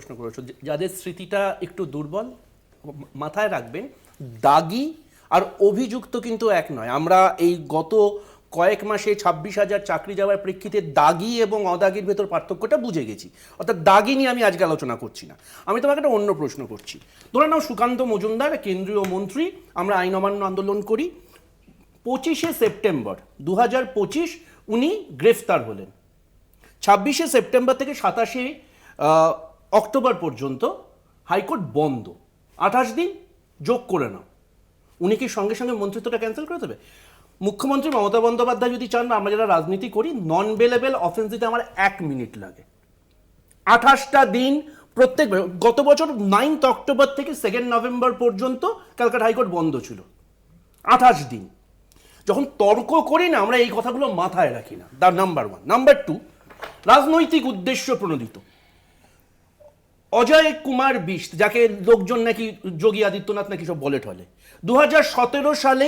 প্রশ্ন করেছো, যাদের স্মৃতিটা একটু দুর্বল মাথায় রাখবেন, দাগি আর অভিযুক্ত কিন্তু এক নয়। আমরা এই গত কয়েক মাসে 26,000 চাকরি যাওয়ার প্রেক্ষিতে দাগি এবং অদাগির ভেতর পার্থক্যটা বুঝে গেছি। অর্থাৎ দাগি নিয়ে আমি আজকে আলোচনা করছি না। আমি তোমাকে একটা অন্য প্রশ্ন করছি। ধরে নাও সুকান্ত মজুমদার কেন্দ্রীয় মন্ত্রী, আমরা আইন অমান্য আন্দোলন করি, 25শে সেপ্টেম্বর 2025 উনি গ্রেফতার হলেন। 26শে সেপ্টেম্বর থেকে 27শে অক্টোবর পর্যন্ত হাইকোর্ট বন্ধ, 28 দিন যোগ করে নাও। উনি কি সঙ্গে সঙ্গে মন্ত্রিত্বটা ক্যান্সেল করে দেবে? মুখ্যমন্ত্রী মমতা বন্দ্যোপাধ্যায় যদি চান, আমরা যারা রাজনীতি করি, নন বেলেবেল অফেন্স দিতে আমার 1 মিনিট লাগে। 28টা দিন প্রত্যেক, গত বছর 9 অক্টোবর থেকে 2 নভেম্বর পর্যন্ত ক্যালকাটা হাইকোর্ট বন্ধ ছিল, 28 দিন। যখন তর্ক করি না, আমরা এই কথাগুলো মাথায় রাখি না। নাম্বার 1। নাম্বার 2, রাজনৈতিক উদ্দেশ্য প্রণোদিত অজয় কুমার বিষ্ট, যাকে লোকজন নাকি যোগী আদিত্যনাথ নাকি সব বলে ঠলে, 2017 সালে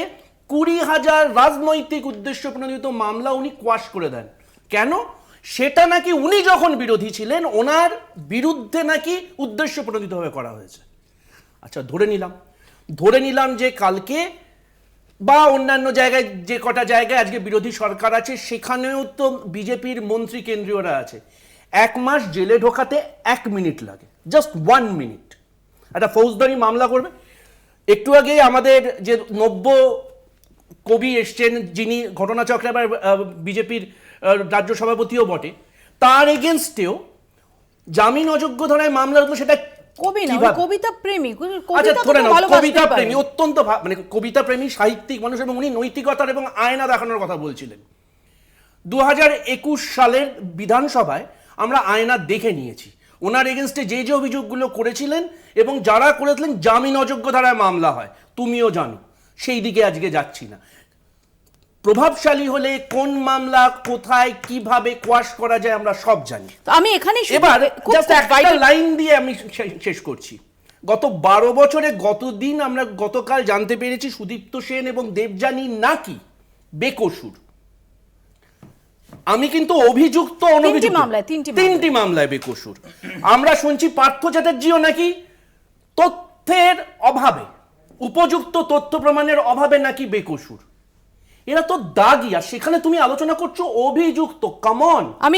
20,000 রাজনৈতিক উদ্দেশ্য প্রণোদিত মামলা উনি কোয়াশ করে দেন। কেন? সেটা নাকি উনি যখন বিরোধী ছিলেন ওনার বিরুদ্ধে নাকি উদ্দেশ্য প্রণোদিতভাবে করা হয়েছে। আচ্ছা, ধরে নিলাম যে কালকে বা অন্যান্য জায়গায়, যে কটা জায়গায় আজকে বিরোধী সরকার আছে সেখানেও তো বিজেপির মন্ত্রী কেন্দ্রীয়রা আছে। 1 মাস জেলে ঢোকাতে 1 মিনিট লাগে, জাস্ট 1 মিনিট। একটা ফৌজদারি মামলা করবে। একটু আগে আমাদের যে নব্য কবি এসছেন, যিনি ঘটনাচক্রে আবার বিজেপির রাজ্য সভাপতিও বটে, তার এগেনস্টেও জামিন অযোগ্য ধারায় মামলা হলো। সেটা কবি না, কবিতা প্রেমী। আচ্ছা, ধরে নাও কবিতা প্রেমী, অত্যন্ত মানে কবিতা প্রেমী সাহিত্যিক মানুষ, এবং উনি নৈতিকতার এবং আয়না দেখানোর কথা বলছিলেন। 2021 সালের বিধানসভায় আমরা আয়না দেখে নিয়েছি ওনার এগেনস্টে যে যে অভিযোগগুলো করেছিলেন, এবং যারা করেছিলেন জামিন অযোগ্য ধারায় মামলা হয়, তুমিও জানো। সেই দিকে আজকে যাচ্ছি না। প্রভাবশালী হলে কোন মামলা কোথায় কিভাবে কোয়াশ করা যায় আমরা সব জানি। আমি এখানে এবার জাস্ট একটা লাইন দিয়ে আমি শেষ করছি। গত 12 বছরে গতদিন আমরা গতকাল জানতে পেরেছি সুদীপ্ত সেন এবং দেবযানী নাকি বেকসুর। আমি কিন্তু অভিযুক্ত অনভিযুক্ত তিনটি মামলায় বেকসুর। আমরা শুনছি পার্থ চ্যাটার্জিও নাকি তথ্যের অভাবে, উপযুক্ত তথ্য প্রমাণের অভাবে নাকি বেকসুর। এরা তো দাগি, আর সেখানে তুমি আলোচনা করছো অভিযুক্ত। Come on. আমি